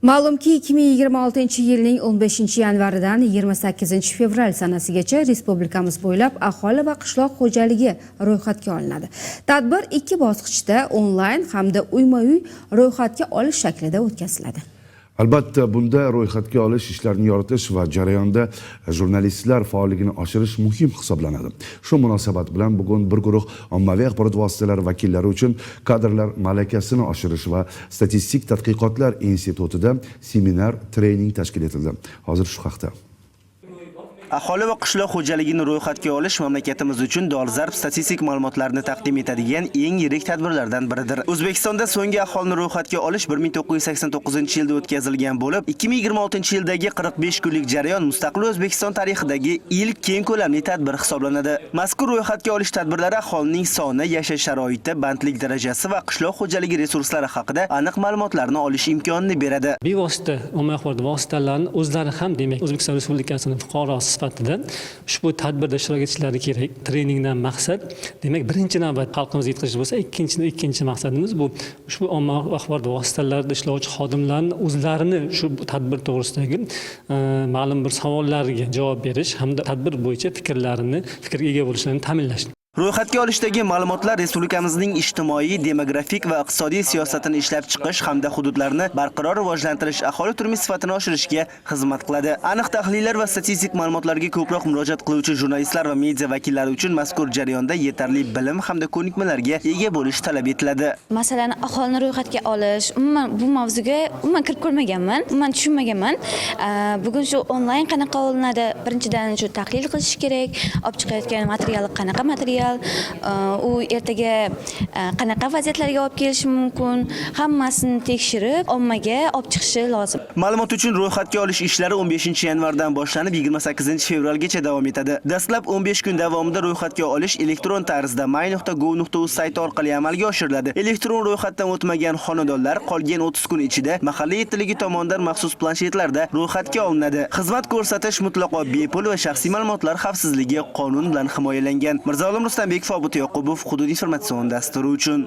Ma'lumki 2026-yilning 15-yanvaridan 28-fevral sanasigacha respublikamiz bo'ylab aholi va qishloq xo'jaligi ro'yxatga olinadi. Tadbir 2 bosqichda onlayn hamda uyma-uy ro'yxatga olish shaklida o'tkaziladi. Albatta, bunda ro'yxatga olish ishlarini yoritish va jarayonda jurnalistlar faolligini oshirish muhim hisoblanadi. Shu munosabat bilan bugun bir guruh ommaviy axborot vositalari vakillari uchun kadrlar malakasini oshirish va statistik tadqiqotlar institutida seminar treyning tashkil etildi. Hozir shu haqda. Aholi va qishloq xo'jaligini ro'yxatga olish mamlakatimiz uchun dolzarb statistik ma'lumotlarni taqdim etadigan eng yirik tadbirlardan biridir. O'zbekistonda so'nggi aholini ro'yxatga olish 1989-yilda o'tkazilgan bo'lib, 2026-yildagi 45 kunlik jarayon mustaqil O'zbekiston tarixidagi ilk keng ko'lamli tadbir hisoblanadi. Mazkur ro'yxatga olish tadbirlari aholining soni, yashash sharoiti, bandlik darajasi va qishloq xo'jaligi resurslari haqida aniq ma'lumotlarni olish imkonini beradi. Bevosita ommaviy axborot vositalarini o'zlari ham, demak, O'zbekiston Respublikasining fuqarosi sifatida ushbu tadbirda ishtirok etishlari kerak. Treningdan maqsad, demak, birinchi navbat xalqimizga yetkazish bo'lsa, ikkinchi maqsadimiz bu ushbu ommaviy axborot vositalarida ishlovchi xodimlarning o'zlarini shu tadbir to'g'risidagi ma'lum bir savollarga javob berish hamda tadbir bo'yicha fikrga ega bo'lishlarini ta'minlash. Ro'yxatga olishdagi ma'lumotlar respublikamizning ijtimoiy, demografik va iqtisodiy siyosatini ishlab chiqish hamda hududlarni barqaror rivojlantirish, aholi turmush sifatini oshirishga xizmat qiladi. Aniq tahlillar va statistik ma'lumotlarga ko'proq murojaat qiluvchi jurnalistlar va media vakillari uchun mazkur jarayonda yetarli bilim hamda ko'nikmalarga ega bo'lish talab etiladi. Masalan, aholini ro'yxatga olish, umuman bu mavzuga kirib ko'rmaganman, umuman tushunmaganman. Bugun shu onlayn qanaqa olinadi? Birinchidan shu tahlil qilish kerak, olib chiqayotgan material qanaqa material, u ertaga qanaqa vaziyatlarga olib kelishi mumkin, hammasini tekshirib ommaga olib chiqishi lozim. Ma'lumot uchun ro'yxatga olish ishlari 15-yanvardan boshlanib 28-fevralgacha davom etadi. Dastlab 15 kun davomida ro'yxatga olish elektron tarzda my.gov.uz sayti orqali amalga oshiriladi. Elektron ro'yxatdan o'tmagan xonadonlar qolgan 30 kun ichida mahalliy tiligi tomonidan maxsus planshetlarda ro'yxatga olinadi. Xizmat ko'rsatish mutlaqo bepul va shaxsiy ma'lumotlar xavfsizligi qonun bilan himoyalangan. Mirzo Rustam Bekov, Obut Yoqubov, Hudud informatsion dasturi uchun.